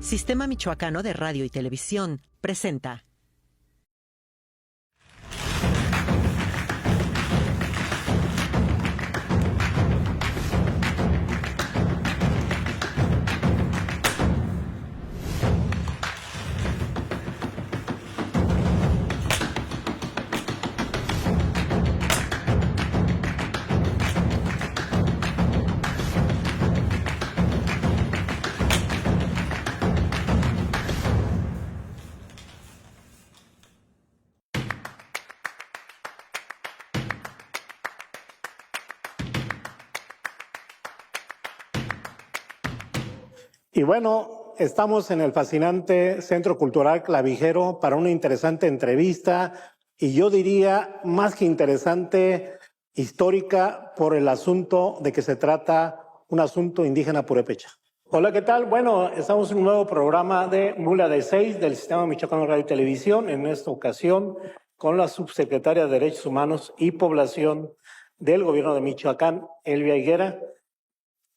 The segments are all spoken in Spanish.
Sistema Michoacano de Radio y Televisión presenta. Y bueno, estamos en el fascinante Centro Cultural Clavijero para una interesante entrevista y yo diría más que interesante, histórica por el asunto de que se trata un asunto indígena purépecha. Hola, ¿qué tal? Bueno, estamos en un nuevo programa de Mula de 6 del Sistema Michoacano de Radio y Televisión, en esta ocasión con la subsecretaria de Derechos Humanos y Población del Gobierno de Michoacán, Elvia Higuera.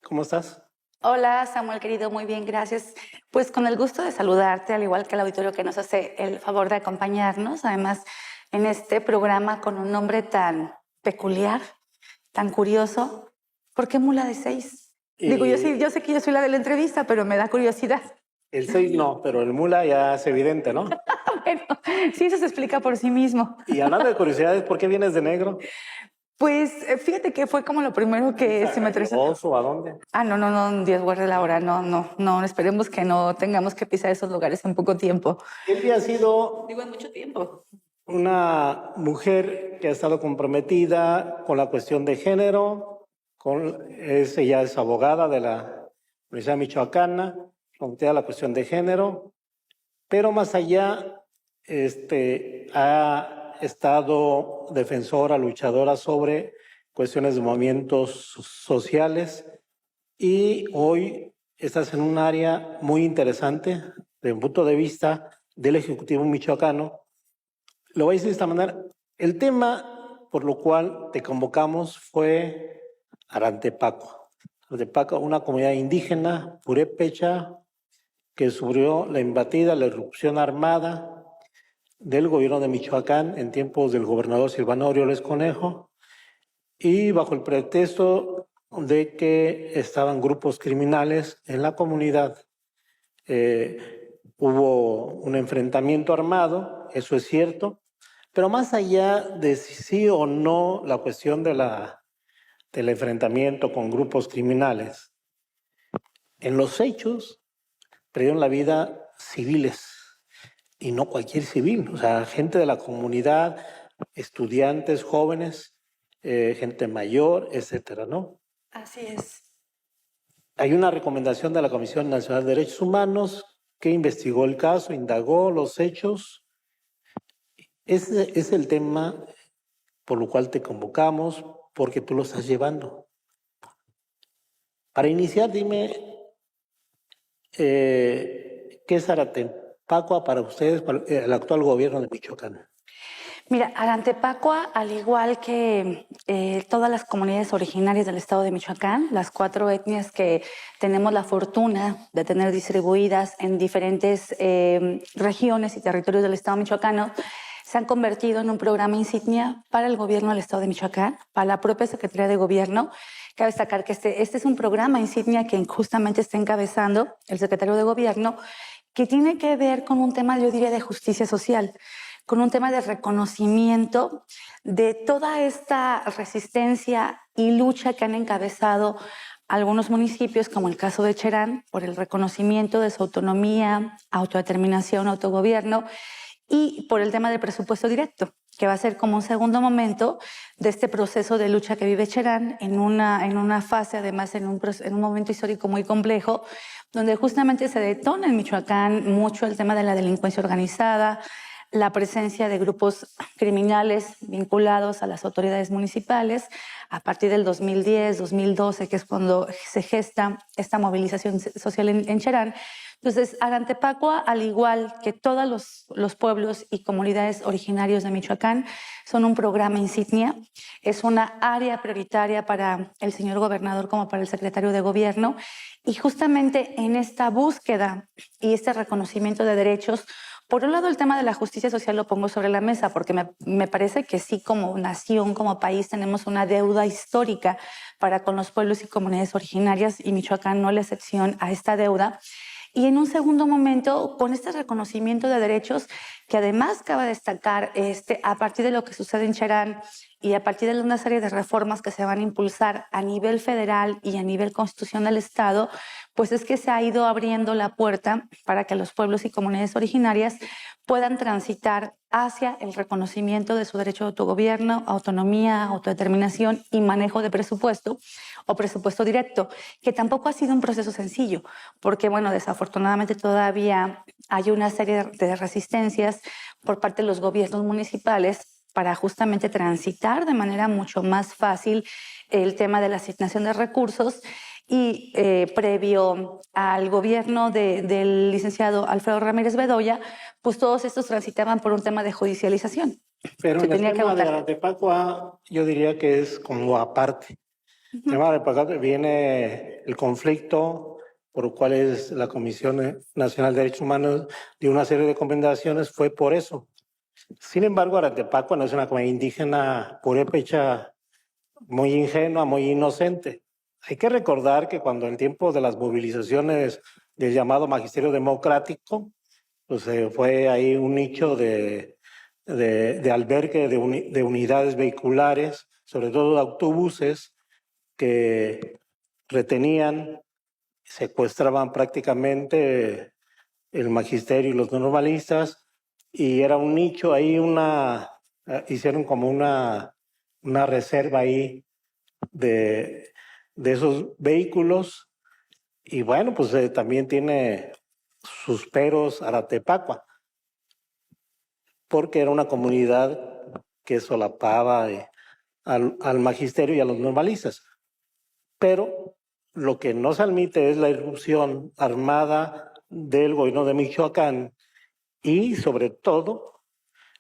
¿Cómo estás? Hola Samuel, querido, muy bien, gracias. Pues con el gusto de saludarte, al igual que el auditorio que nos hace el favor de acompañarnos, además en este programa con un nombre tan peculiar, tan curioso. ¿Por qué Mula de 6? Digo, yo sé que yo soy la de la entrevista, pero me da curiosidad. El 6 no, pero el mula ya es evidente, ¿no? Bueno, sí, eso se explica por sí mismo. Y hablando de curiosidades, ¿por qué vienes de negro? Pues fíjate que fue como lo primero que se me atravesó. ¿Oso? ¿A dónde? No, Dios guarde la hora, no, esperemos que no tengamos que pisar esos lugares en poco tiempo. Elvia ha sido... Digo, en mucho tiempo. Una mujer que ha estado comprometida con la cuestión de género, ella es abogada de la Universidad Michoacana, comprometida a la cuestión de género, pero más allá ha estado defensora, luchadora sobre cuestiones de movimientos sociales y hoy estás en un área muy interesante desde un punto de vista del Ejecutivo michoacano. Lo voy a decir de esta manera. El tema por lo cual te convocamos fue Arantepaco. Arantepaco, una comunidad indígena purépecha que sufrió la invadida, la irrupción armada del gobierno de Michoacán en tiempos del gobernador Silvano Aureoles Conejo y bajo el pretexto de que estaban grupos criminales en la comunidad. Hubo un enfrentamiento armado, eso es cierto, pero más allá de si sí o no la cuestión del enfrentamiento con grupos criminales, en los hechos perdieron la vida civiles y no cualquier civil, o sea, gente de la comunidad, estudiantes, jóvenes, gente mayor, etcétera, ¿no? Así es. Hay una recomendación de la Comisión Nacional de Derechos Humanos que investigó el caso, indagó los hechos. Ese es el tema por lo cual te convocamos, porque tú lo estás llevando. Para iniciar, dime, ¿qué es Arantepaco para ustedes, para el actual gobierno de Michoacán? Mira, Arantepacua, al igual que todas las comunidades originarias del estado de Michoacán, las 4 etnias que tenemos la fortuna de tener distribuidas en diferentes regiones y territorios del estado michoacano, se han convertido en un programa insignia para el gobierno del estado de Michoacán, para la propia Secretaría de Gobierno. Cabe destacar que este es un programa insignia que justamente está encabezando el secretario de Gobierno, que tiene que ver con un tema, yo diría, de justicia social, con un tema de reconocimiento de toda esta resistencia y lucha que han encabezado algunos municipios, como el caso de Cherán, por el reconocimiento de su autonomía, autodeterminación, autogobierno, y por el tema del presupuesto directo, que va a ser como un segundo momento de este proceso de lucha que vive Cherán en una fase, además en un momento histórico muy complejo, donde justamente se detona en Michoacán mucho el tema de la delincuencia organizada, la presencia de grupos criminales vinculados a las autoridades municipales a partir del 2010, 2012, que es cuando se gesta esta movilización social en Cherán. Entonces, Arantepacua, al igual que todos los pueblos y comunidades originarios de Michoacán, son un programa insignia. Es una área prioritaria para el señor gobernador como para el secretario de gobierno. Y justamente en esta búsqueda y este reconocimiento de derechos, por un lado el tema de la justicia social lo pongo sobre la mesa porque me parece que sí, como nación, como país, tenemos una deuda histórica para con los pueblos y comunidades originarias, y Michoacán no es la excepción a esta deuda. Y en un segundo momento, con este reconocimiento de derechos, que además cabe destacar, a partir de lo que sucede en Cherán y a partir de una serie de reformas que se van a impulsar a nivel federal y a nivel constitucional del Estado, pues es que se ha ido abriendo la puerta para que los pueblos y comunidades originarias puedan transitar hacia el reconocimiento de su derecho de autogobierno, autonomía, autodeterminación y manejo de presupuesto o presupuesto directo, que tampoco ha sido un proceso sencillo, porque, bueno, desafortunadamente todavía hay una serie de resistencias por parte de los gobiernos municipales para justamente transitar de manera mucho más fácil el tema de la asignación de recursos. Y previo al gobierno del licenciado Alfredo Ramírez Bedoya, pues todos estos transitaban por un tema de judicialización. Pero en el tema de Arantepacua, yo diría que es como aparte. El tema de Arantepacua viene el conflicto por el cual es la Comisión Nacional de Derechos Humanos dio una serie de recomendaciones, fue por eso. Sin embargo, Arantepacua no es una comunidad indígena purépecha muy ingenua, muy inocente. Hay que recordar que cuando en tiempo de las movilizaciones del llamado Magisterio Democrático, pues fue ahí un nicho de albergue de unidades vehiculares, sobre todo de autobuses, que retenían, secuestraban prácticamente el magisterio y los normalistas, y era un nicho ahí, hicieron como una reserva ahí de esos vehículos. Y bueno, pues también tiene sus peros Arantepacua, porque era una comunidad que solapaba al magisterio y a los normalistas. Pero lo que no se admite es la irrupción armada del gobierno de Michoacán y, sobre todo,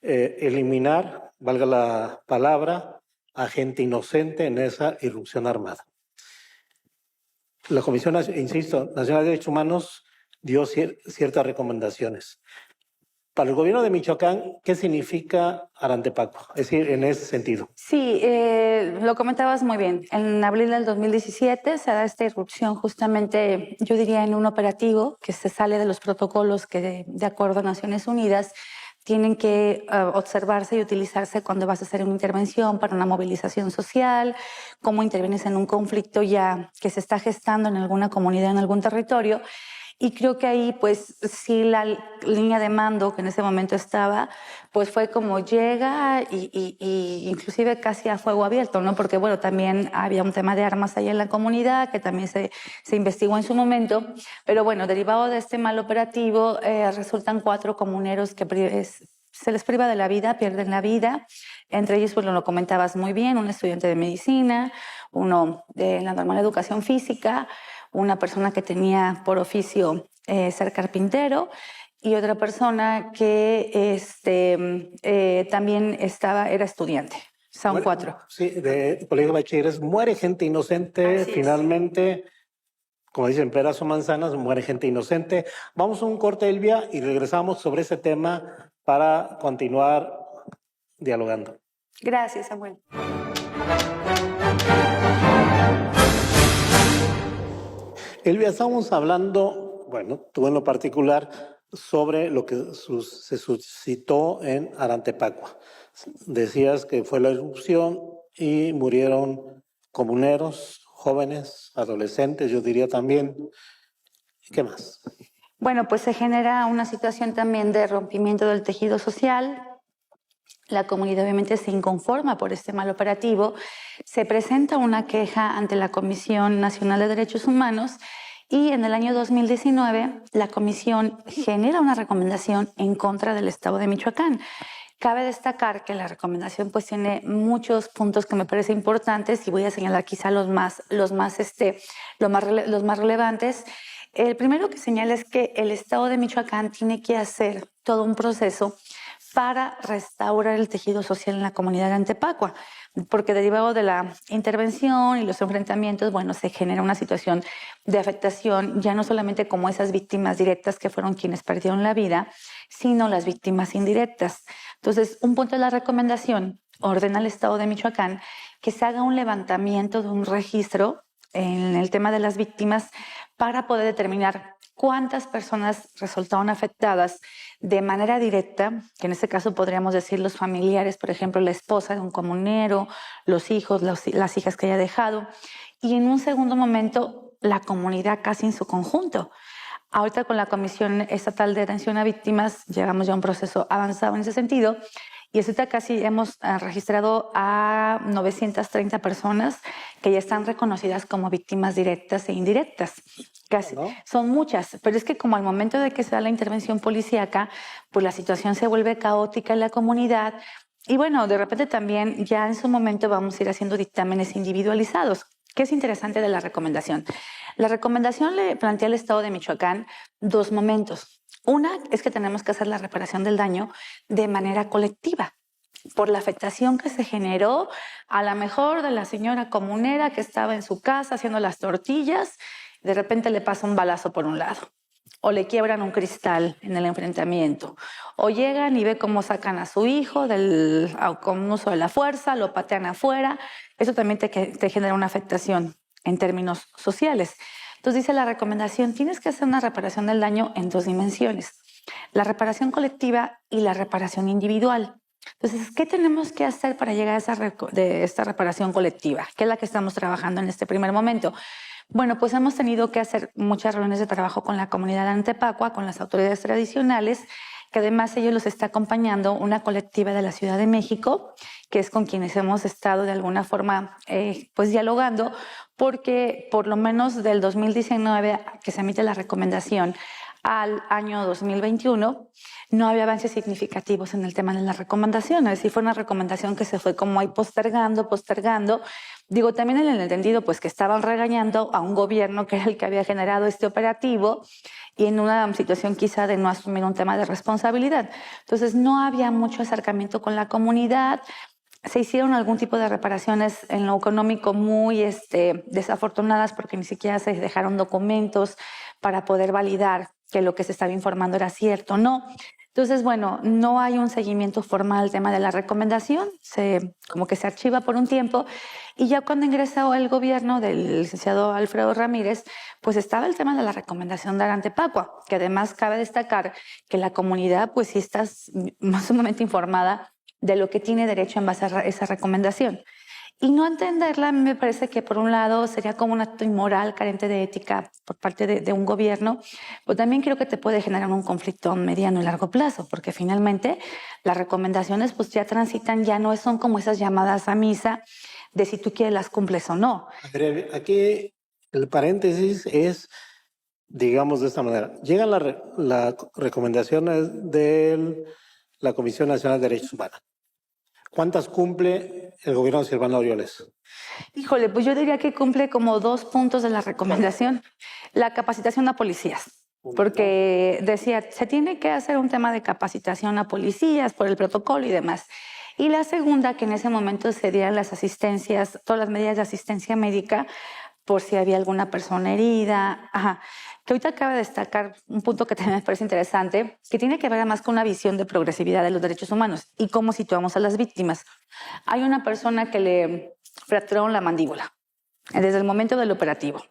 eliminar, valga la palabra, a gente inocente en esa irrupción armada. La Comisión, insisto, Nacional de Derechos Humanos dio ciertas recomendaciones. Para el gobierno de Michoacán, ¿qué significa Arantepacua? Es decir, en ese sentido. Sí, lo comentabas muy bien. En abril del 2017 se da esta irrupción justamente, yo diría, en un operativo que se sale de los protocolos que, de acuerdo a Naciones Unidas, tienen que observarse y utilizarse cuando vas a hacer una intervención para una movilización social, cómo intervienes en un conflicto ya que se está gestando en alguna comunidad, en algún territorio. Y creo que ahí, pues, sí, la línea de mando que en ese momento estaba, pues fue como llega y inclusive casi a fuego abierto, ¿no? Porque, bueno, también había un tema de armas ahí en la comunidad que también se investigó en su momento. Pero, bueno, derivado de este mal operativo, resultan 4 comuneros que se les priva de la vida, pierden la vida. Entre ellos, pues lo comentabas muy bien, un estudiante de medicina, uno de la normal educación física, una persona que tenía por oficio ser carpintero y otra persona que también era estudiante. Son 4. Sí, de colegio de bachilleres. Muere gente inocente, finalmente, como dicen, peras o manzanas, muere gente inocente. Vamos a un corte, Elvia, y regresamos sobre ese tema para continuar dialogando. Gracias, Samuel. Elvia, estamos hablando, bueno, tú en lo particular, sobre lo que se suscitó en Arantepacua. Decías que fue la irrupción y murieron comuneros, jóvenes, adolescentes, yo diría también. ¿Qué más? Bueno, pues se genera una situación también de rompimiento del tejido social. La comunidad obviamente se inconforma por este mal operativo. Se presenta una queja ante la Comisión Nacional de Derechos Humanos Y en el año 2019, la comisión genera una recomendación en contra del Estado de Michoacán. Cabe destacar que la recomendación pues tiene muchos puntos que me parecen importantes y voy a señalar quizá los más relevantes. El primero que señala es que el Estado de Michoacán tiene que hacer todo un proceso para restaurar el tejido social en la comunidad de Antepacua, porque derivado de la intervención y los enfrentamientos, bueno, se genera una situación de afectación, ya no solamente como esas víctimas directas que fueron quienes perdieron la vida, sino las víctimas indirectas. Entonces, un punto de la recomendación ordena al Estado de Michoacán que se haga un levantamiento de un registro en el tema de las víctimas para poder determinar cuántas personas resultaron afectadas de manera directa, que en este caso podríamos decir los familiares, por ejemplo, la esposa de un comunero, los hijos, las hijas que haya dejado, y en un segundo momento la comunidad casi en su conjunto. Ahorita con la Comisión Estatal de Atención a Víctimas llevamos ya un proceso avanzado en ese sentido y ahorita casi hemos registrado a 930 personas que ya están reconocidas como víctimas directas e indirectas. Casi, ¿no? Son muchas, pero es que como al momento de que se da la intervención policíaca, pues la situación se vuelve caótica en la comunidad y bueno, de repente también ya en su momento vamos a ir haciendo dictámenes individualizados. ¿Qué es interesante de la recomendación? La recomendación le plantea al Estado de Michoacán dos momentos. Una es que tenemos que hacer la reparación del daño de manera colectiva por la afectación que se generó a lo mejor de la señora comunera que estaba en su casa haciendo las tortillas, de repente le pasa un balazo por un lado, o le quiebran un cristal en el enfrentamiento, o llegan y ve cómo sacan a su hijo con uso de la fuerza, lo patean afuera. Eso también te genera una afectación en términos sociales. Entonces dice la recomendación, tienes que hacer una reparación del daño en dos dimensiones, la reparación colectiva y la reparación individual. Entonces, ¿qué tenemos que hacer para llegar a esta reparación colectiva? ¿Qué es la que estamos trabajando en este primer momento? Bueno, pues hemos tenido que hacer muchas reuniones de trabajo con la comunidad de Antepacua, con las autoridades tradicionales, que además ellos los está acompañando una colectiva de la Ciudad de México, que es con quienes hemos estado de alguna forma pues dialogando, porque por lo menos del 2019 que se emite la recomendación al año 2021, no había avances significativos en el tema de la recomendación. Es decir, fue una recomendación que se fue como ahí postergando. Digo, también en el entendido pues que estaban regañando a un gobierno que era el que había generado este operativo y en una situación quizá de no asumir un tema de responsabilidad. Entonces no había mucho acercamiento con la comunidad. Se hicieron algún tipo de reparaciones en lo económico muy desafortunadas porque ni siquiera se dejaron documentos para poder validar que lo que se estaba informando era cierto o no. Entonces, bueno, no hay un seguimiento formal al tema de la recomendación, como que se archiva por un tiempo y ya cuando ingresó el gobierno del licenciado Alfredo Ramírez, pues estaba el tema de la recomendación de Antepacua, que además cabe destacar que la comunidad pues sí está más sumamente informada de lo que tiene derecho en base a esa recomendación. Y no entenderla, a mí me parece que por un lado sería como un acto inmoral, carente de ética por parte de un gobierno, pero también creo que te puede generar un conflicto a mediano y largo plazo, porque finalmente las recomendaciones pues ya transitan, ya no son como esas llamadas a misa de si tú quieres las cumples o no. Aquí el paréntesis es, digamos de esta manera, llegan las recomendaciones de la Comisión Nacional de Derechos Humanos. ¿Cuántas cumple el gobierno de Silvano Aureoles? Híjole, pues yo diría que cumple como 2 puntos de la recomendación. La capacitación a policías, porque decía, se tiene que hacer un tema de capacitación a policías por el protocolo y demás. Y la segunda, que en ese momento se dieran las asistencias, todas las medidas de asistencia médica por si había alguna persona herida. Que ahorita acaba de destacar un punto que también me parece interesante, que tiene que ver además con una visión de progresividad de los derechos humanos y cómo situamos a las víctimas. Hay una persona que le fracturaron la mandíbula desde el momento del operativo.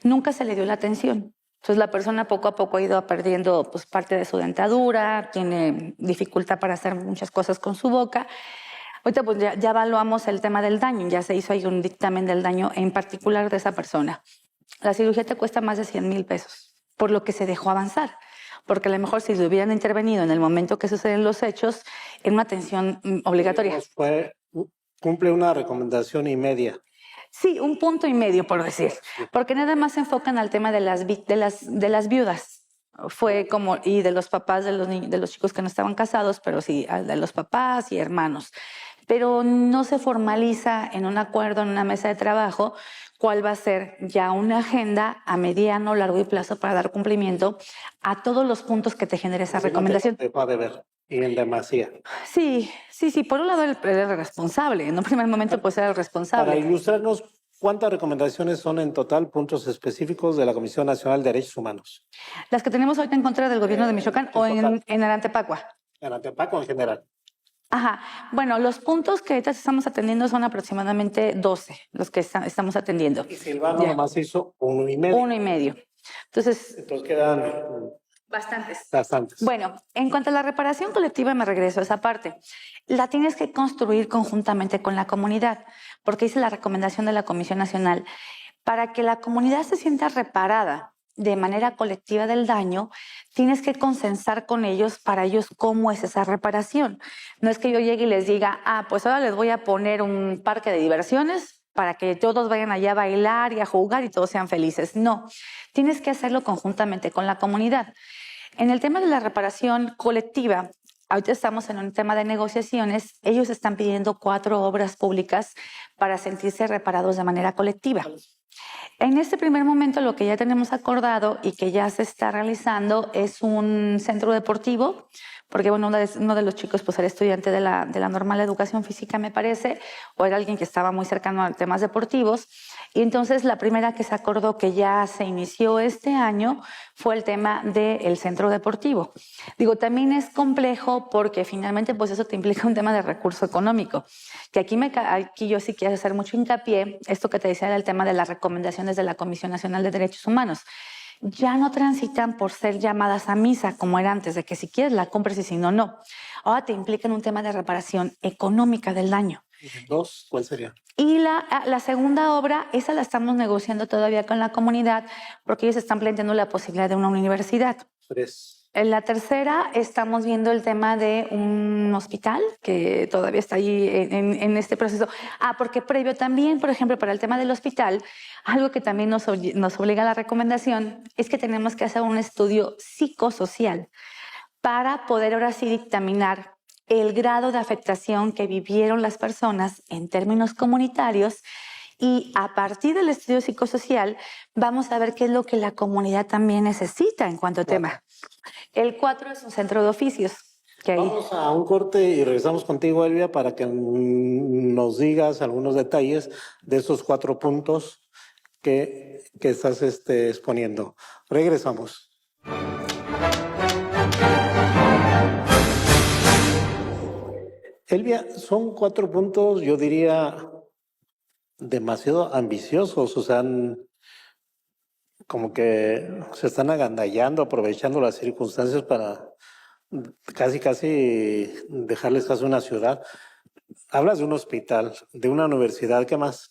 Nunca se le dio la atención. Entonces la persona poco a poco ha ido perdiendo pues, parte de su dentadura, tiene dificultad para hacer muchas cosas con su boca. Ahorita pues ya evaluamos el tema del daño, ya se hizo ahí un dictamen del daño en particular de esa persona. La cirugía te cuesta más de 100,000 pesos, por lo que se dejó avanzar. Porque a lo mejor si le hubieran intervenido en el momento que suceden los hechos, en una atención obligatoria. Pues cumple una recomendación y media. Sí, 1.5 puntos, por decir, porque nada más se enfocan al tema de las viudas. Fue como, y de los papás de los chicos que no estaban casados, pero sí, de los papás y hermanos. Pero no se formaliza en un acuerdo, en una mesa de trabajo, cuál va a ser ya una agenda a mediano, largo y plazo para dar cumplimiento a todos los puntos que te genere esa recomendación. Te va a deber, y en demasía. Sí, por un lado el responsable, en un primer momento pues era el responsable. Para ilustrarnos, ¿cuántas recomendaciones son en total puntos específicos de la Comisión Nacional de Derechos Humanos? Las que tenemos ahorita en contra del gobierno de Michoacán o en Arantepacua. En Antepaco en general. Ajá. Bueno, los puntos que ahorita estamos atendiendo son aproximadamente 12, los que estamos atendiendo. Y Silvano nomás hizo 1.5. 1.5. Entonces quedan bastantes. Bueno, en cuanto a la reparación colectiva, me regreso a esa parte. La tienes que construir conjuntamente con la comunidad, porque dice la recomendación de la Comisión Nacional, para que la comunidad se sienta reparada de manera colectiva del daño, tienes que consensar con ellos para ellos cómo es esa reparación. No es que yo llegue y les diga, pues ahora les voy a poner un parque de diversiones para que todos vayan allá a bailar y a jugar y todos sean felices. No, tienes que hacerlo conjuntamente con la comunidad. En el tema de la reparación colectiva, ahorita estamos en un tema de negociaciones, ellos están pidiendo 4 obras públicas para sentirse reparados de manera colectiva. En este primer momento lo que ya tenemos acordado y que ya se está realizando es un centro deportivo, porque bueno, uno de los chicos pues era estudiante de la normal educación física, me parece, o era alguien que estaba muy cercano a temas deportivos, y entonces la primera que se acordó que ya se inició este año fue el tema del centro deportivo. Digo, también es complejo porque finalmente pues eso te implica un tema de recurso económico, que aquí yo sí quiero hacer mucho hincapié, esto que te decía del tema de las recomendaciones de la Comisión Nacional de Derechos Humanos. Ya no transitan por ser llamadas a misa como era antes, de que si quieres la compres y si no, no. Ahora te implican un tema de reparación económica del daño. 2, ¿cuál sería? Y la segunda obra, esa la estamos negociando todavía con la comunidad porque ellos están planteando la posibilidad de una universidad. 3. En la tercera estamos viendo el tema de un hospital que todavía está allí en este proceso. Porque previo también, por ejemplo, para el tema del hospital, algo que también nos obliga a la recomendación es que tenemos que hacer un estudio psicosocial para poder ahora sí dictaminar el grado de afectación que vivieron las personas en términos comunitarios. Y a partir del estudio psicosocial vamos a ver qué es lo que la comunidad también necesita en cuanto a tema. El 4 es un centro de oficios. Vamos a un corte y regresamos contigo, Elvia, para que nos digas algunos detalles de esos 4 puntos que estás exponiendo. Regresamos. Elvia, son 4 puntos, yo diría, demasiado ambiciosos, o sea, como que se están agandallando, aprovechando las circunstancias para casi dejarles caso a una ciudad. Hablas de un hospital, de una universidad, ¿qué más?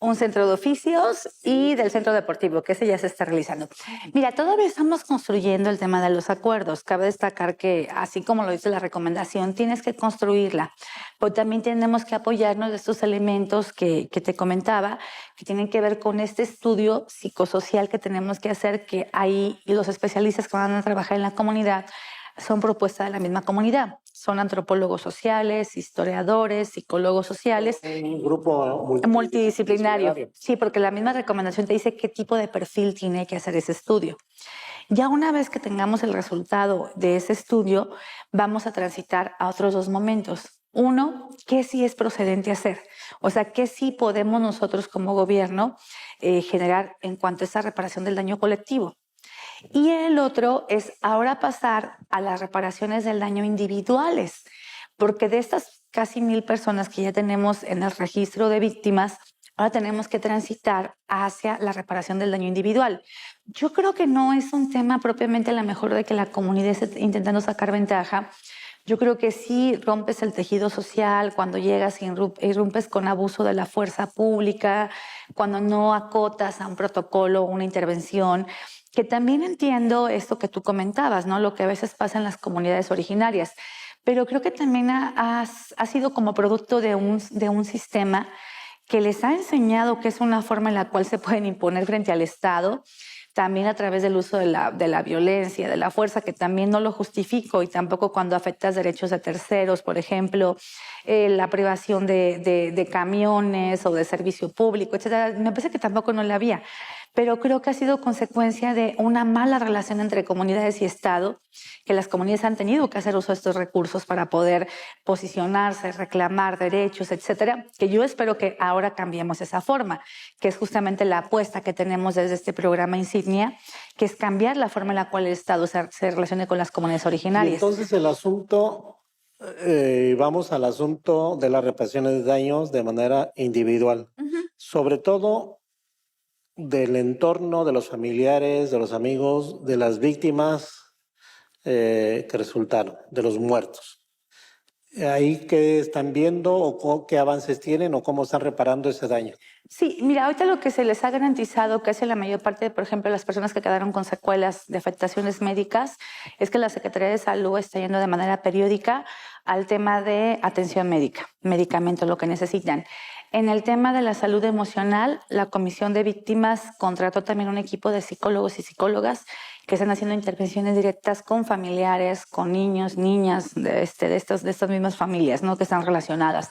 Un centro de oficios y del centro deportivo, que ese ya se está realizando. Mira, todavía estamos construyendo el tema de los acuerdos. Cabe destacar que, así como lo dice la recomendación, tienes que construirla, pero también tenemos que apoyarnos de estos elementos que te comentaba, que tienen que ver con este estudio psicosocial que tenemos que hacer, que ahí los especialistas que van a trabajar en la comunidad son propuestas de la misma comunidad. Son antropólogos sociales, historiadores, psicólogos sociales. Un grupo multidisciplinario. Sí, porque la misma recomendación te dice qué tipo de perfil tiene que hacer ese estudio. Ya una vez que tengamos el resultado de ese estudio, vamos a transitar a otros 2 momentos. Uno, ¿qué sí es procedente hacer? O sea, ¿qué sí podemos nosotros como gobierno generar en cuanto a esa reparación del daño colectivo? Y el otro es ahora pasar a las reparaciones del daño individuales, porque de estas casi 1,000 personas que ya tenemos en el registro de víctimas, ahora tenemos que transitar hacia la reparación del daño individual. Yo creo que no es un tema propiamente a lo mejor de que la comunidad esté intentando sacar ventaja. Yo creo que sí rompes el tejido social cuando llegas y irrumpes con abuso de la fuerza pública, cuando no acotas a un protocolo, una intervención. Que también entiendo esto que tú comentabas, ¿no? Lo que a veces pasa en las comunidades originarias, pero creo que también ha sido como producto de un sistema que les ha enseñado que es una forma en la cual se pueden imponer frente al Estado, también a través del uso de la violencia, de la fuerza, que también no lo justifico, y tampoco cuando afectas derechos de terceros, por ejemplo, la privación de camiones o de servicio público, etcétera. Me parece que tampoco no la había, pero creo que ha sido consecuencia de una mala relación entre comunidades y Estado, que las comunidades han tenido que hacer uso de estos recursos para poder posicionarse, reclamar derechos, etcétera, que yo espero que ahora cambiemos esa forma, que es justamente la apuesta que tenemos desde este programa insignia, que es cambiar la forma en la cual el Estado se relacione con las comunidades Y originarias. entonces el asunto, vamos al asunto de las reparaciones de daños de manera individual, sobre todo del entorno, de los familiares, de los amigos, de las víctimas que resultaron, de los muertos. ¿Ahí qué están viendo o qué avances tienen o cómo están reparando ese daño? Sí, mira, ahorita lo que se les ha garantizado, que hace la mayor parte de, por ejemplo, las personas que quedaron con secuelas de afectaciones médicas, es que la Secretaría de Salud está yendo de manera periódica al tema de atención médica, medicamentos, lo que necesitan. En el tema de la salud emocional, la Comisión de Víctimas contrató también un equipo de psicólogos y psicólogas que están haciendo intervenciones directas con familiares, con niños, niñas de estas mismas familias, ¿no?, que están relacionadas.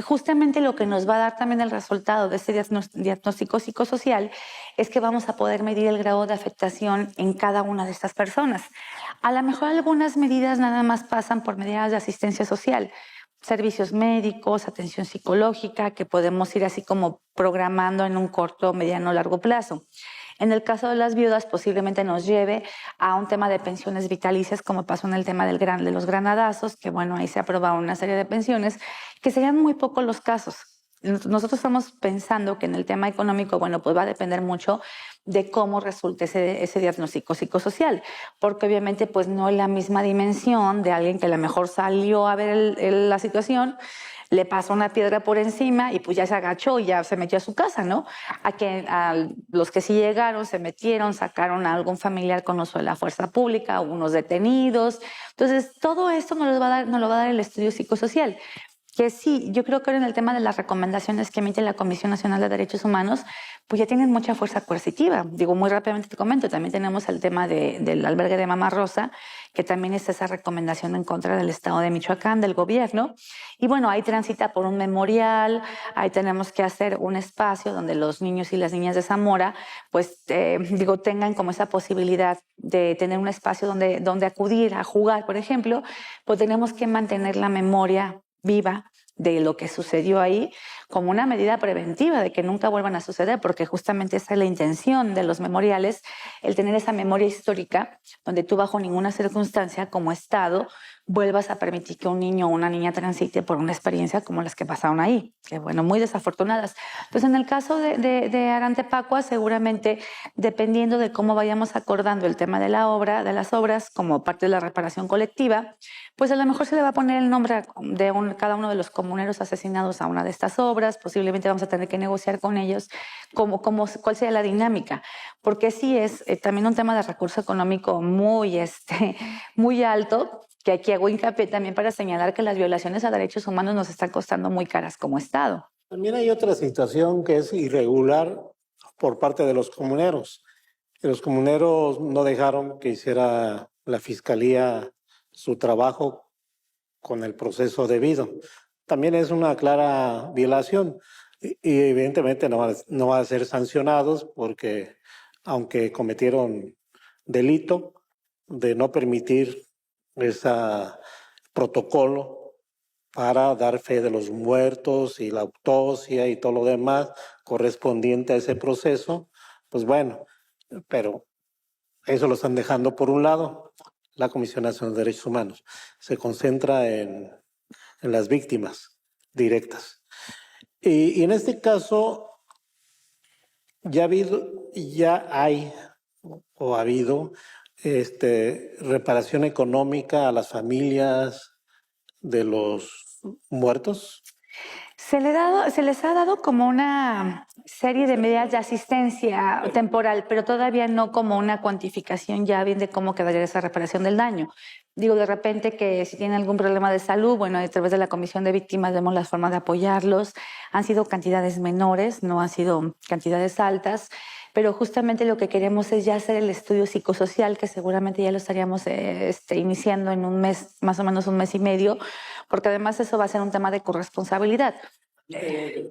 Justamente lo que nos va a dar también el resultado de este diagnóstico psicosocial es que vamos a poder medir el grado de afectación en cada una de estas personas. A lo mejor algunas medidas nada más pasan por medidas de asistencia social, servicios médicos, atención psicológica, que podemos ir así como programando en un corto, mediano, largo plazo. En el caso de las viudas, posiblemente nos lleve a un tema de pensiones vitalicias, como pasó en el tema de los granadazos, que bueno, ahí se aprobaron una serie de pensiones, que serían muy pocos los casos. Nosotros estamos pensando que en el tema económico, bueno, pues va a depender mucho de cómo resulte ese diagnóstico psicosocial, porque obviamente pues no es la misma dimensión de alguien que a lo mejor salió a ver la situación, le pasó una piedra por encima y pues ya se agachó y ya se metió a su casa, ¿no? A los que sí llegaron, se metieron, sacaron a algún familiar con uso de la fuerza pública, unos detenidos. Entonces, todo esto nos lo va a dar el estudio psicosocial. Que sí, yo creo que ahora en el tema de las recomendaciones que emite la Comisión Nacional de Derechos Humanos, pues ya tienen mucha fuerza coercitiva. Digo, muy rápidamente te comento, también tenemos el tema del albergue de Mama Rosa, que también es esa recomendación en contra del Estado de Michoacán, del gobierno. Y bueno, ahí transita por un memorial, ahí tenemos que hacer un espacio donde los niños y las niñas de Zamora, pues tengan como esa posibilidad de tener un espacio donde acudir a jugar, por ejemplo, pues tenemos que mantener la memoria viva de lo que sucedió ahí como una medida preventiva de que nunca vuelvan a suceder, porque justamente esa es la intención de los memoriales, el tener esa memoria histórica donde tú bajo ninguna circunstancia como Estado vuelvas a permitir que un niño o una niña transite por una experiencia como las que pasaron ahí, que bueno, muy desafortunadas. Entonces, en el caso de Arantepacua, seguramente dependiendo de cómo vayamos acordando el tema de las obras como parte de la reparación colectiva, pues a lo mejor se le va a poner el nombre de cada uno de los comuneros asesinados a una de estas obras, posiblemente vamos a tener que negociar con ellos cuál sea la dinámica, porque sí es también un tema de recurso económico muy alto, que aquí hago hincapié también para señalar que las violaciones a derechos humanos nos están costando muy caras como Estado. También hay otra situación que es irregular por parte de los comuneros. Los comuneros no dejaron que hiciera la fiscalía su trabajo con el proceso debido. También es una clara violación y evidentemente no van a ser sancionados porque aunque cometieron delito de no permitir ese protocolo para dar fe de los muertos y la autopsia y todo lo demás correspondiente a ese proceso, pues bueno, pero eso lo están dejando por un lado. La Comisión Nacional de Derechos Humanos se concentra en las víctimas directas. Y en este caso ya hay o ha habido reparación económica a las familias de los muertos. Se les ha dado como una serie de medidas de asistencia temporal, pero todavía no como una cuantificación ya bien de cómo quedaría esa reparación del daño. Digo, de repente que si tienen algún problema de salud, bueno, a través de la Comisión de Víctimas vemos las formas de apoyarlos. Han sido cantidades menores, no han sido cantidades altas, pero justamente lo que queremos es ya hacer el estudio psicosocial, que seguramente ya lo estaríamos iniciando en un mes, más o menos un mes y medio, porque además eso va a ser un tema de corresponsabilidad.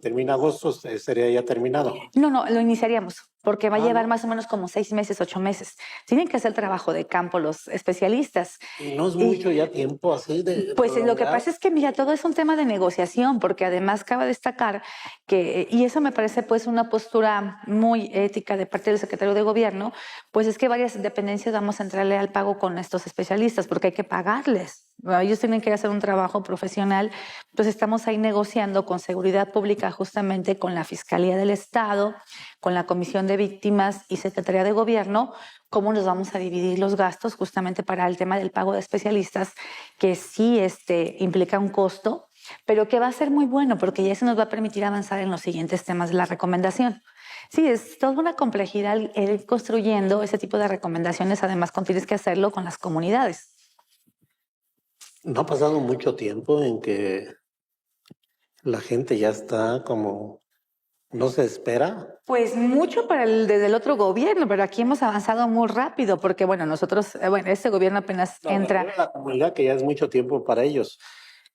Termina agosto, sería ya terminado. No, lo iniciaríamos, porque va a llevar más o menos como 6 meses, 8 meses. Tienen que hacer trabajo de campo los especialistas. Y no es mucho ya tiempo así de... Pues lo que pasa es que, mira, todo es un tema de negociación, porque además cabe destacar que, y eso me parece pues una postura muy ética de parte del secretario de Gobierno, pues es que varias dependencias vamos a entrarle al pago con estos especialistas, porque hay que pagarles. Ellos tienen que hacer un trabajo profesional, entonces estamos ahí negociando con Seguridad Pública, justamente con la Fiscalía del Estado, con la Comisión de Víctimas y Secretaría de Gobierno, cómo nos vamos a dividir los gastos justamente para el tema del pago de especialistas, que sí implica un costo, pero que va a ser muy bueno porque ya eso nos va a permitir avanzar en los siguientes temas de la recomendación. Sí, es toda una complejidad el ir construyendo ese tipo de recomendaciones, además tienes que hacerlo con las comunidades. No ha pasado mucho tiempo en que la gente ya está como, no se espera. Pues mucho desde el otro gobierno, pero aquí hemos avanzado muy rápido porque, bueno, nosotros, este gobierno apenas entra. La comunidad que ya es mucho tiempo para ellos.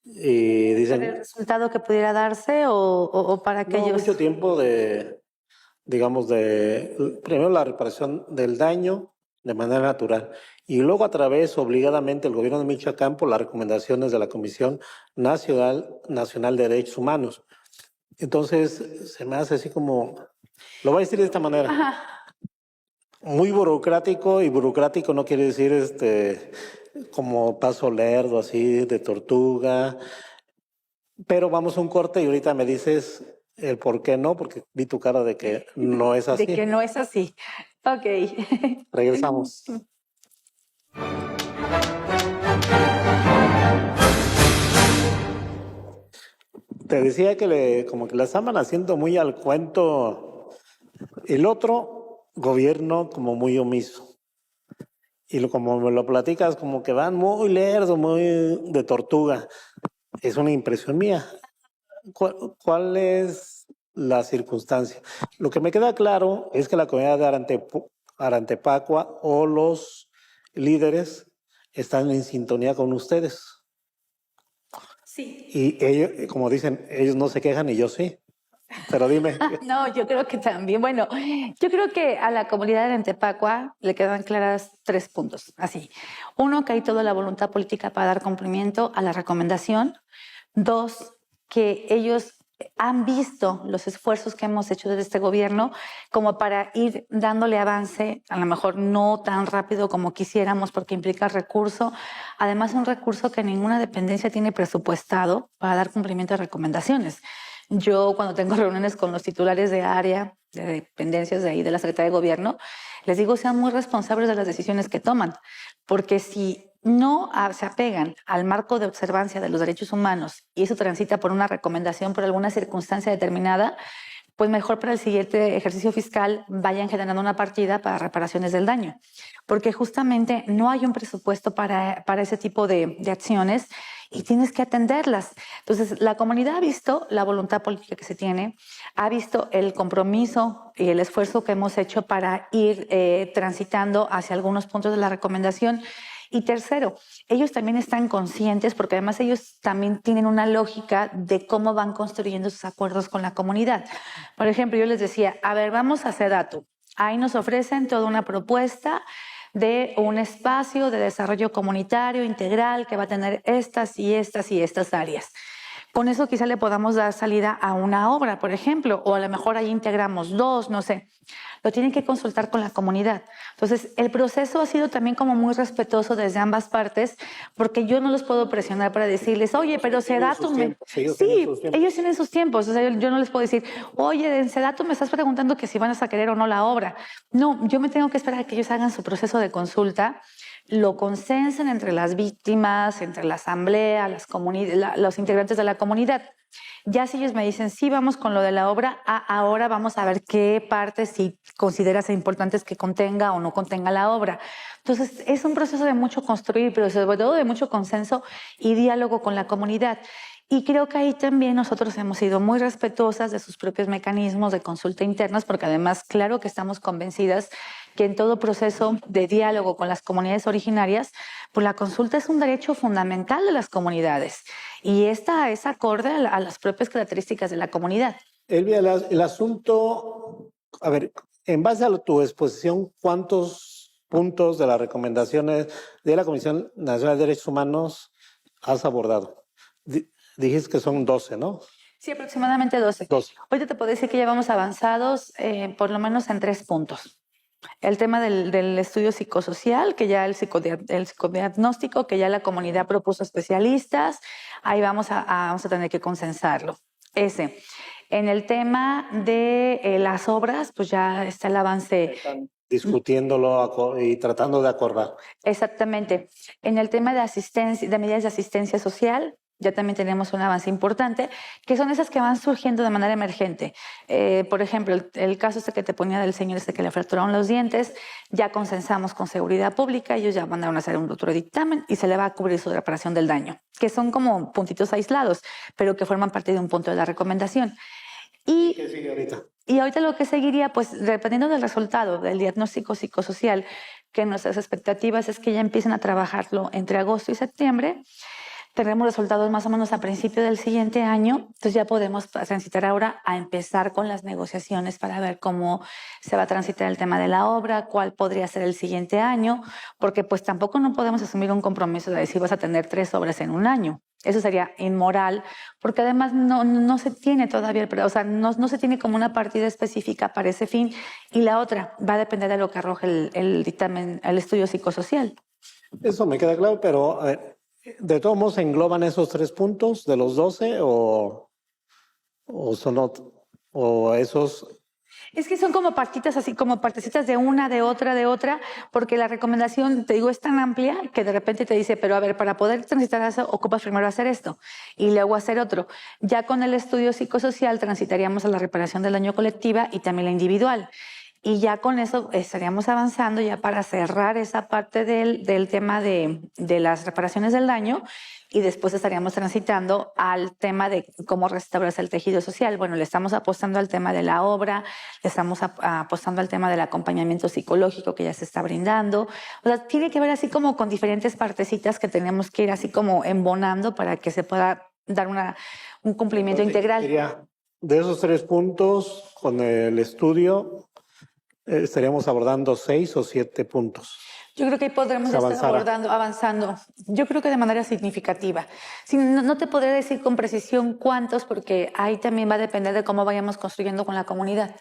Y dicen... ¿Para el resultado que pudiera darse o para que ellos...? Mucho tiempo digamos, primero la reparación del daño de manera natural y luego a través, obligadamente, el gobierno de Michoacán por las recomendaciones de la Comisión Nacional de Derechos Humanos. Entonces, se me hace así como, lo voy a decir de esta manera, Ajá. muy burocrático, y burocrático no quiere decir como paso lerdo, así, de tortuga, pero vamos a un corte y ahorita me dices el por qué no, porque vi tu cara de que no es así. De que no es así. Ok. Regresamos. Te decía que como que la estaban haciendo muy al cuento. El otro gobierno como muy omiso. Y como me lo platicas, como que van muy lerdos, muy de tortuga. Es una impresión mía. ¿Cuál es la circunstancia? Lo que me queda claro es que la comunidad de Arantepacua o los líderes están en sintonía con ustedes. Sí. Y ellos, como dicen, ellos no se quejan y yo sí. Pero dime. No, yo creo que también. Bueno, yo creo que a la comunidad de Antepacua le quedan claras 3 puntos. Así. 1, que hay toda la voluntad política para dar cumplimiento a la recomendación. 2, que ellos han visto los esfuerzos que hemos hecho desde este gobierno como para ir dándole avance, a lo mejor no tan rápido como quisiéramos porque implica recurso, además un recurso que ninguna dependencia tiene presupuestado para dar cumplimiento a recomendaciones. Yo cuando tengo reuniones con los titulares de área, de dependencias de ahí de la Secretaría de Gobierno, les digo sean muy responsables de las decisiones que toman, porque si no se apegan al marco de observancia de los derechos humanos y eso transita por una recomendación por alguna circunstancia determinada, pues mejor para el siguiente ejercicio fiscal vayan generando una partida para reparaciones del daño, porque justamente no hay un presupuesto para ese tipo de acciones y tienes que atenderlas. Entonces, la comunidad ha visto la voluntad política que se tiene, ha visto el compromiso y el esfuerzo que hemos hecho para ir transitando hacia algunos puntos de la recomendación. Y tercero, ellos también están conscientes, porque además ellos también tienen una lógica de cómo van construyendo sus acuerdos con la comunidad. Por ejemplo, yo les decía, a ver, vamos a Sedatu. Ahí nos ofrecen toda una propuesta de un espacio de desarrollo comunitario integral que va a tener estas y estas y estas áreas. Con eso quizá le podamos dar salida a una obra, por ejemplo, o a lo mejor ahí integramos 2, no sé. Lo tienen que consultar con la comunidad. Entonces, el proceso ha sido también como muy respetuoso desde ambas partes, porque yo no los puedo presionar para decirles, oye, pero Sedatu me... Sí, ellos tienen sus tiempos. O sea, yo no les puedo decir, oye, en Sedatu me estás preguntando que si van a querer o no la obra. No, yo me tengo que esperar a que ellos hagan su proceso de consulta, lo consensen entre las víctimas, entre la asamblea, los integrantes de la comunidad. Ya si ellos me dicen, sí, vamos con lo de la obra, ahora vamos a ver qué partes si consideras importantes que contenga o no contenga la obra. Entonces, es un proceso de mucho construir, pero sobre todo de mucho consenso y diálogo con la comunidad. Y creo que ahí también nosotros hemos sido muy respetuosas de sus propios mecanismos de consulta internas, porque además, claro que estamos convencidas que en todo proceso de diálogo con las comunidades originarias, pues la consulta es un derecho fundamental de las comunidades y esta es acorde a las propias características de la comunidad. Elvia, el asunto, a ver, en base a tu exposición, ¿cuántos puntos de las recomendaciones de la Comisión Nacional de Derechos Humanos has abordado? Dijiste que son 12, ¿no? Sí, aproximadamente 12. 12. Ahorita te puedo decir que ya vamos avanzados por lo menos en 3 puntos. El tema del estudio psicosocial, que ya el psicodiagnóstico, que ya la comunidad propuso especialistas, ahí vamos a tener que consensarlo. Ese. En el tema de las obras, pues ya está el avance. Discutiéndolo y tratando de acordar. Exactamente. En el tema de asistencia, de medidas de asistencia social, ya también tenemos un avance importante, que son esas que van surgiendo de manera emergente. Por ejemplo, el caso este que te ponía del señor este que le fracturaron los dientes, ya consensamos con Seguridad Pública, ellos ya mandaron a hacer un otro dictamen y se le va a cubrir su reparación del daño, que son como puntitos aislados, pero que forman parte de un punto de la recomendación. ¿Qué sigue ahorita? Y ahorita lo que seguiría, pues dependiendo del resultado del diagnóstico psicosocial, que nuestras expectativas es que ya empiecen a trabajarlo entre agosto y septiembre. Tendremos resultados más o menos a principio del siguiente año, entonces ya podemos transitar ahora a empezar con las negociaciones para ver cómo se va a transitar el tema de la obra, cuál podría ser el siguiente año, porque pues tampoco no podemos asumir un compromiso de decir vas a tener 3 obras en un año. Eso sería inmoral, porque además no se tiene todavía, o sea, no se tiene como una partida específica para ese fin, y la otra va a depender de lo que arroje el dictamen, el estudio psicosocial. Eso me queda claro, pero a ver, ¿de todos modos se engloban esos 3 puntos de los 12 o esos? Es que son como partitas, así como partecitas de una, de otra, porque la recomendación, te digo, es tan amplia que de repente te dice, pero a ver, para poder transitar eso, ocupas primero hacer esto y luego hacer otro. Ya con el estudio psicosocial transitaríamos a la reparación del daño colectiva y también la individual. Y ya con eso estaríamos avanzando ya para cerrar esa parte del tema de las reparaciones del daño y después estaríamos transitando al tema de cómo restaurarse el tejido social. Bueno, le estamos apostando al tema de la obra, le estamos apostando al tema del acompañamiento psicológico que ya se está brindando. O sea, tiene que ver así como con diferentes partecitas que tenemos que ir así como embonando para que se pueda dar un cumplimiento integral. De esos 3 puntos, con el estudio, estaríamos abordando 6 o 7 puntos. Yo creo que ahí podremos estar avanzando. Yo creo que de manera significativa. No te podré decir con precisión cuántos, porque ahí también va a depender de cómo vayamos construyendo con la comunidad.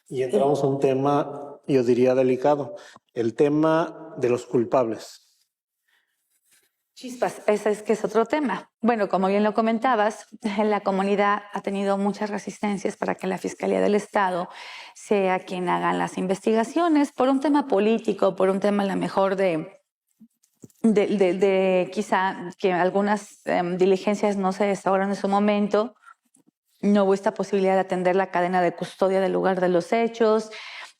Y entramos a un tema, yo diría, delicado, el tema de los culpables. Chispas, ese es que es otro tema. Bueno, como bien lo comentabas, la comunidad ha tenido muchas resistencias para que la Fiscalía del Estado sea quien haga las investigaciones por un tema político, por un tema a lo mejor de quizá que algunas diligencias no se desahogaron en su momento, no hubo esta posibilidad de atender la cadena de custodia del lugar de los hechos.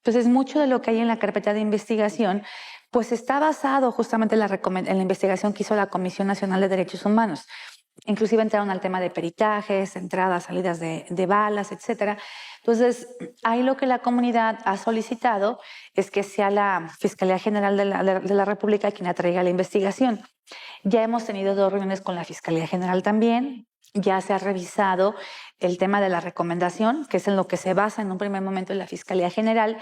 Entonces, mucho de lo que hay en la carpeta de investigación pues está basado justamente en la investigación que hizo la Comisión Nacional de Derechos Humanos. Inclusive entraron al tema de peritajes, entradas, salidas de balas, etcétera. Entonces, ahí lo que la comunidad ha solicitado es que sea la Fiscalía General de la República quien atraiga la investigación. Ya hemos tenido 2 reuniones con la Fiscalía General también. Ya se ha revisado el tema de la recomendación, que es en lo que se basa en un primer momento en la Fiscalía General,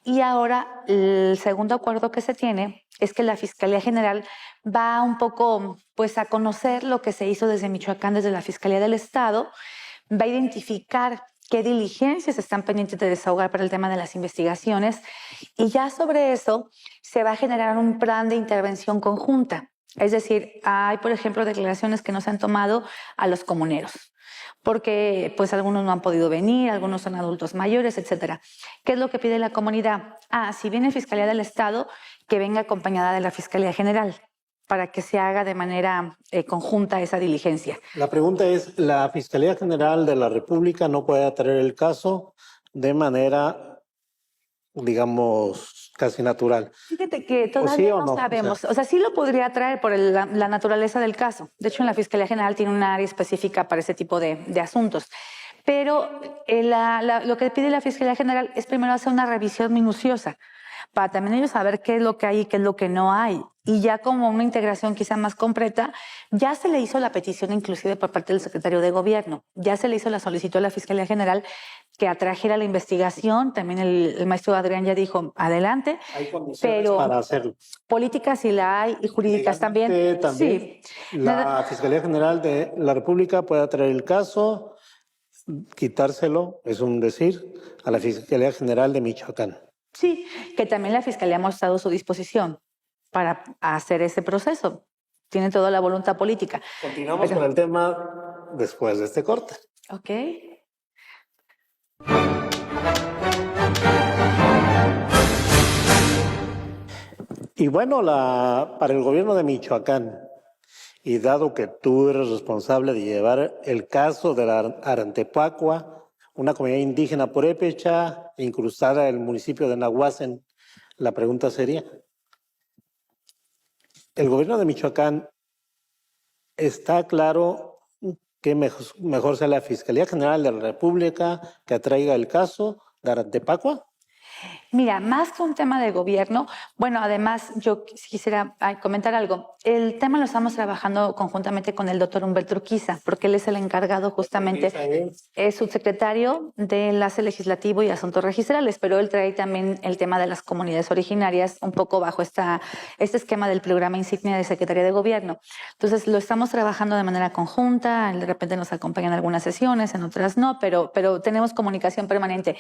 y ahora el segundo acuerdo que se tiene es que la Fiscalía General va un poco pues, a conocer lo que se hizo desde Michoacán, desde la Fiscalía del Estado, va a identificar qué diligencias están pendientes de desahogar para el tema de las investigaciones, y ya sobre eso se va a generar un plan de intervención conjunta. Es decir, hay, por ejemplo, declaraciones que no se han tomado a los comuneros, porque pues algunos no han podido venir, algunos son adultos mayores, etcétera. ¿Qué es lo que pide la comunidad? Si viene Fiscalía del Estado, que venga acompañada de la Fiscalía General. para que se haga de manera conjunta esa diligencia. La pregunta es, ¿la Fiscalía General de la República no puede traer el caso de manera, digamos, casi natural? Fíjate que ¿O todavía sí o no no? sabemos. O sea, sí lo podría traer por la naturaleza del caso. De hecho, en la Fiscalía General tiene un área específica para ese tipo de asuntos. Pero lo que pide la Fiscalía General es primero hacer una revisión minuciosa para también ellos saber qué es lo que hay y qué es lo que no hay. Y ya como una integración quizá más completa, ya se le hizo la petición inclusive por parte del secretario de Gobierno, ya se le hizo la solicitud a la Fiscalía General que atrajera la investigación. También el maestro Adrián ya dijo, adelante. Hay condiciones pero para hacerlo. Políticas sí la hay y jurídicas también. También Sí. La Fiscalía General de la República puede traer el caso, quitárselo, es un decir, a la Fiscalía General de Michoacán. Sí, que también la Fiscalía ha mostrado su disposición para hacer ese proceso. Tiene toda la voluntad política. Continuamos con el tema después de este corte. Ok. Y bueno, para el gobierno de Michoacán, y dado que tú eres responsable de llevar el caso de la Arantepacua, una comunidad indígena purépecha incrustada en el municipio de Nahuasen, la pregunta sería, ¿el gobierno de Michoacán está claro que mejor sea la Fiscalía General de la República que atraiga el caso de Arantepacua? Mira, más que un tema de gobierno, bueno, además yo quisiera comentar algo. El tema lo estamos trabajando conjuntamente con el doctor Humberto Urquiza, porque él es el encargado justamente, es subsecretario de Enlace Legislativo y Asuntos Registrales, pero él trae también el tema de las comunidades originarias un poco bajo este esquema del programa insignia de Secretaría de Gobierno. Entonces lo estamos trabajando de manera conjunta, de repente nos acompañan en algunas sesiones, en otras no, pero tenemos comunicación permanente.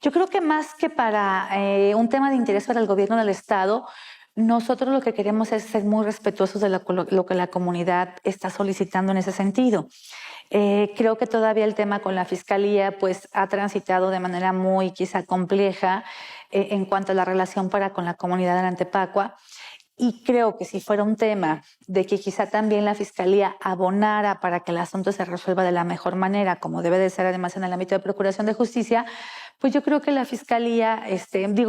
Yo creo que más que para un tema de interés para el gobierno del Estado, nosotros lo que queremos es ser muy respetuosos de lo que la comunidad está solicitando en ese sentido. Creo que todavía el tema con la Fiscalía pues ha transitado de manera muy quizá compleja en cuanto a la relación con la comunidad de Arantepacua. Y creo que si fuera un tema de que quizá también la Fiscalía abonara para que el asunto se resuelva de la mejor manera, como debe de ser además en el ámbito de Procuración de Justicia, pues yo creo que la Fiscalía,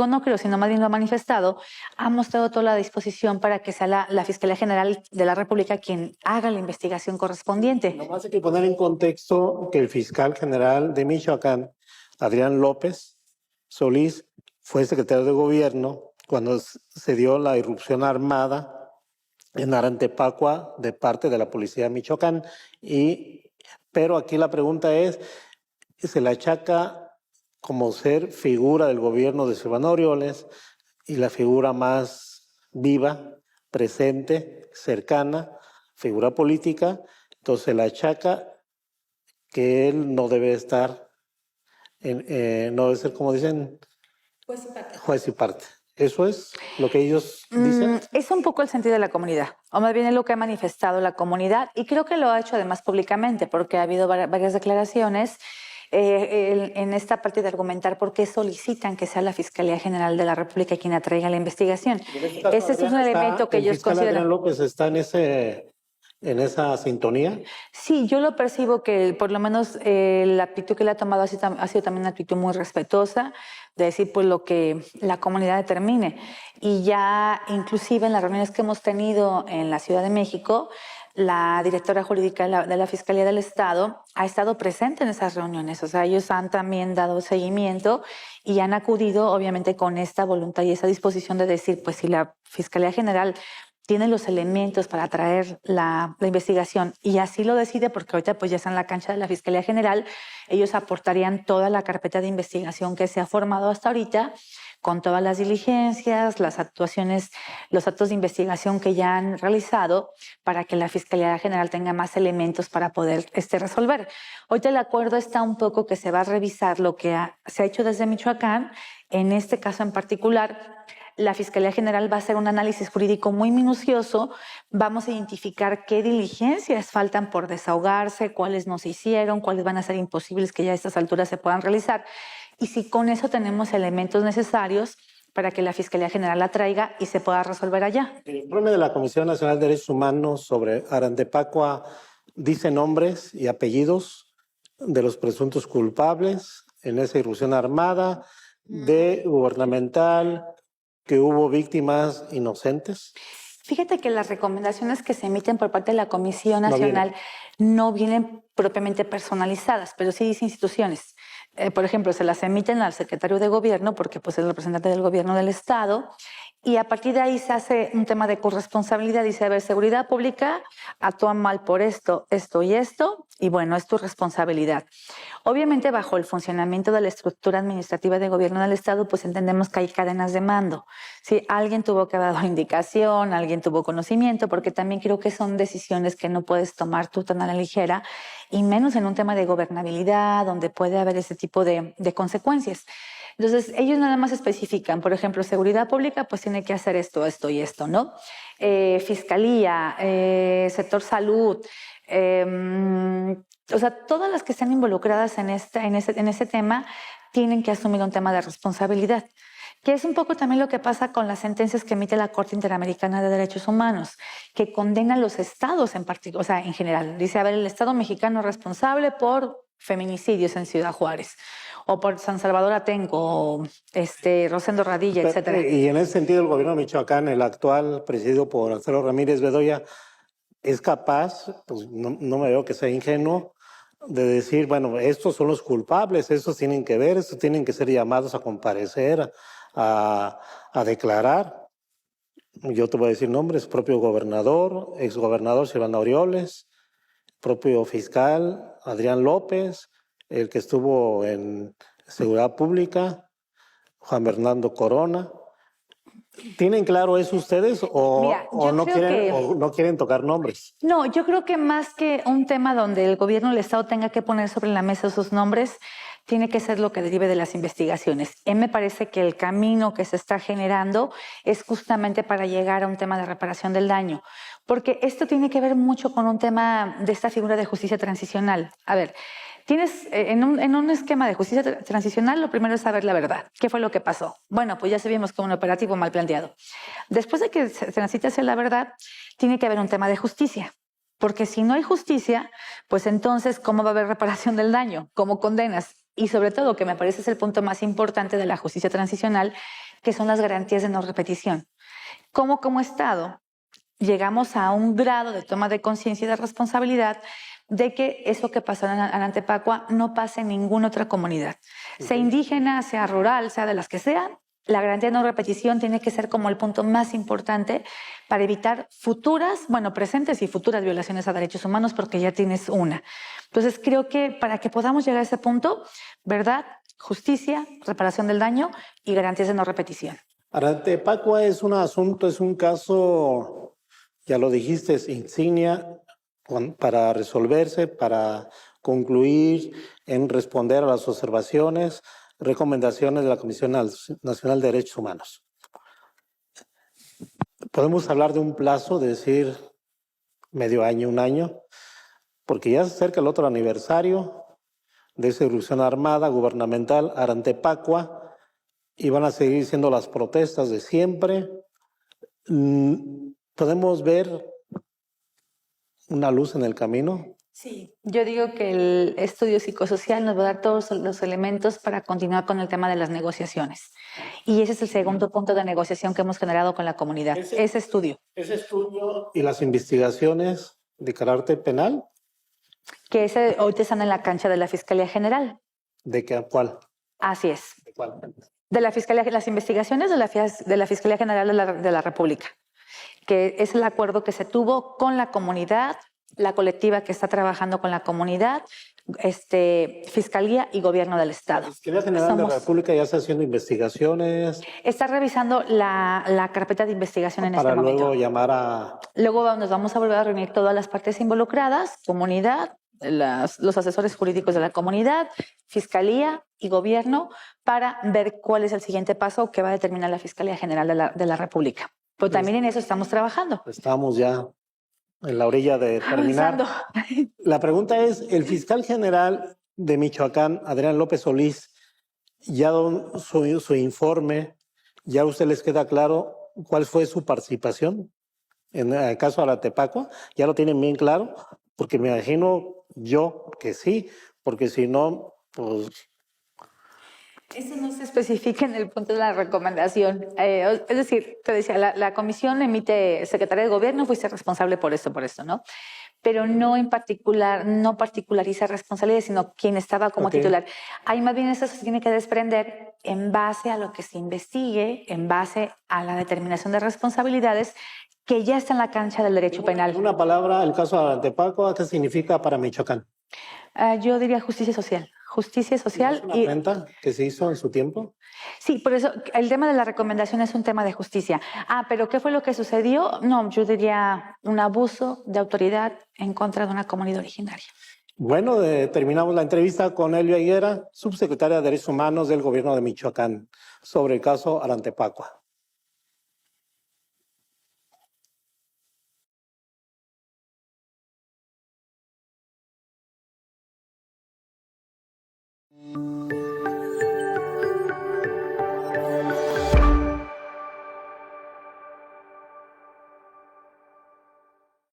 no creo, sino más bien lo ha manifestado, ha mostrado toda la disposición para que sea la Fiscalía General de la República quien haga la investigación correspondiente. Nomás hay que poner en contexto que el fiscal general de Michoacán, Adrián López Solís, fue secretario de Gobierno cuando se dio la irrupción armada en Arantepacua de parte de la policía de Michoacán. Pero aquí la pregunta es, ¿se le achaca como ser figura del gobierno de Silvano Aureoles y la figura más viva, presente, cercana, figura política? Entonces se le achaca que él no debe estar, no debe ser, como dicen, juez y parte. ¿Eso es lo que ellos dicen? Es un poco el sentido de la comunidad, o más bien es lo que ha manifestado la comunidad, y creo que lo ha hecho además públicamente, porque ha habido varias declaraciones en esta parte de argumentar por qué solicitan que sea la Fiscalía General de la República quien atraiga la investigación. Ese es un elemento que ellos consideran. ¿Adrián López está en esa sintonía? Sí, yo lo percibo que por lo menos la actitud que le ha tomado ha sido también una actitud muy respetuosa, de decir pues lo que la comunidad determine. Y ya inclusive en las reuniones que hemos tenido en la Ciudad de México, la directora jurídica de la Fiscalía del Estado ha estado presente en esas reuniones. O sea, ellos han también dado seguimiento y han acudido obviamente con esta voluntad y esa disposición de decir, pues si la Fiscalía General tiene los elementos para traer la investigación y así lo decide, porque ahorita pues ya está en la cancha de la Fiscalía General, ellos aportarían toda la carpeta de investigación que se ha formado hasta ahorita, con todas las diligencias, las actuaciones, los actos de investigación que ya han realizado para que la Fiscalía General tenga más elementos para poder resolver. Ahorita el acuerdo está un poco que se va a revisar lo que se ha hecho desde Michoacán, en este caso en particular. La Fiscalía General va a hacer un análisis jurídico muy minucioso. Vamos a identificar qué diligencias faltan por desahogarse, cuáles no se hicieron, cuáles van a ser imposibles que ya a estas alturas se puedan realizar. Y si con eso tenemos elementos necesarios, para que la Fiscalía General la traiga y se pueda resolver allá. El informe de la Comisión Nacional de Derechos Humanos sobre Arantepacua dice nombres y apellidos de los presuntos culpables en esa irrupción armada, de gubernamental, que hubo víctimas inocentes. Fíjate que las recomendaciones que se emiten por parte de la Comisión Nacional no vienen propiamente personalizadas, pero sí dice instituciones. Por ejemplo, se las emiten al secretario de gobierno, porque pues, es el representante del gobierno del Estado, y a partir de ahí se hace un tema de corresponsabilidad. Dice, a ver, seguridad pública actúa mal por esto, esto y esto, y bueno, es tu responsabilidad. Obviamente, bajo el funcionamiento de la estructura administrativa de gobierno del Estado, pues entendemos que hay cadenas de mando. Si alguien tuvo que haber dado indicación, alguien tuvo conocimiento, porque también creo que son decisiones que no puedes tomar tú tan a la ligera, y menos en un tema de gobernabilidad, donde puede haber ese tipo de consecuencias. Entonces, ellos nada más especifican, por ejemplo, seguridad pública, pues tiene que hacer esto, esto y esto, ¿no? Fiscalía, sector salud, o sea, todas las que están involucradas en ese tema tienen que asumir un tema de responsabilidad, que es un poco también lo que pasa con las sentencias que emite la Corte Interamericana de Derechos Humanos, que condena a los estados en particular, o sea, en general. Dice, a ver, el Estado mexicano es responsable por feminicidios en Ciudad Juárez, o por San Salvador Atenco, Rosendo Radilla, etcétera. Y en ese sentido, el gobierno de Michoacán, el actual, presidido por Alfredo Ramírez Bedoya, es capaz, pues no me veo que sea ingenuo, de decir, bueno, estos son los culpables, estos tienen que ver, estos tienen que ser llamados a comparecer, a declarar. Yo te voy a decir nombres, propio gobernador, exgobernador Silvano Aureoles, propio fiscal Adrián López, el que estuvo en Seguridad Pública, Juan Bernardo Corona. ¿Tienen claro eso ustedes o no quieren tocar nombres? No, yo creo que más que un tema donde el gobierno del Estado tenga que poner sobre la mesa sus nombres, tiene que ser lo que derive de las investigaciones. Me parece que el camino que se está generando es justamente para llegar a un tema de reparación del daño, porque esto tiene que ver mucho con un tema de esta figura de justicia transicional. A ver, tienes en un esquema de justicia transicional, lo primero es saber la verdad. ¿Qué fue lo que pasó? Bueno, pues ya sabíamos que un operativo mal planteado. Después de que se transite hacia la verdad, tiene que haber un tema de justicia. Porque si no hay justicia, pues entonces, ¿cómo va a haber reparación del daño? ¿Cómo condenas? Y sobre todo, que me parece es el punto más importante de la justicia transicional, que son las garantías de no repetición. ¿Cómo como Estado llegamos a un grado de toma de conciencia y de responsabilidad de que eso que pasó en Arantepacua no pase en ninguna otra comunidad? Sea indígena, sea rural, sea de las que sean, la garantía de no repetición tiene que ser como el punto más importante para evitar presentes y futuras violaciones a derechos humanos, porque ya tienes una. Entonces, creo que para que podamos llegar a ese punto, verdad, justicia, reparación del daño y garantías de no repetición. Arantepacua es un caso, ya lo dijiste, es insignia para resolverse, para concluir en responder a las observaciones, recomendaciones de la Comisión Nacional de Derechos Humanos. Podemos hablar de un plazo, de decir medio año, un año, porque ya se acerca el otro aniversario de esa irrupción armada gubernamental Arantepacua y van a seguir siendo las protestas de siempre. ¿Podemos ver una luz en el camino? Sí, yo digo que el estudio psicosocial nos va a dar todos los elementos para continuar con el tema de las negociaciones. Y ese es el segundo punto de negociación que hemos generado con la comunidad, ese estudio. Ese estudio y las investigaciones de carácter penal. Que ahorita están en la cancha de la Fiscalía General. ¿De cuál? Así es. ¿De cuál? De la Fiscalía, las investigaciones de la Fiscalía General de la República, que es el acuerdo que se tuvo con la comunidad, la colectiva que está trabajando con la comunidad, Fiscalía y Gobierno del Estado. La Fiscalía General de la República ya está haciendo investigaciones. Está revisando la carpeta de investigación en este momento. Para luego llamar a... Luego nos vamos a volver a reunir todas las partes involucradas, comunidad, los asesores jurídicos de la comunidad, Fiscalía y Gobierno, para ver cuál es el siguiente paso que va a determinar la Fiscalía General de la República. Pero también en eso estamos trabajando. Estamos ya en la orilla de terminar. La pregunta es, el fiscal general de Michoacán, Adrián López Solís, ya dio su informe ¿Ya a usted les queda claro cuál fue su participación en el caso Arantepaco? ¿Ya lo tienen bien claro? Porque me imagino yo que sí, porque si no, pues... Eso no se especifica en el punto de la recomendación. Es decir, te decía, la comisión emite, Secretaría de Gobierno, fuiste responsable por esto, ¿no? Pero no en particular, no particulariza responsabilidades, sino quien estaba como titular. Ahí más bien eso se tiene que desprender en base a lo que se investigue, en base a la determinación de responsabilidades que ya está en la cancha del derecho penal. Una palabra, el caso Arantepaco, ¿qué significa para Michoacán? Yo diría justicia social. Justicia social. ¿Es una afrenta que se hizo en su tiempo? Sí, por eso el tema de la recomendación es un tema de justicia. ¿Pero qué fue lo que sucedió? No, yo diría un abuso de autoridad en contra de una comunidad originaria. Bueno, terminamos la entrevista con Elvia Higuera, subsecretaria de Derechos Humanos del Gobierno de Michoacán, sobre el caso Arantepaco.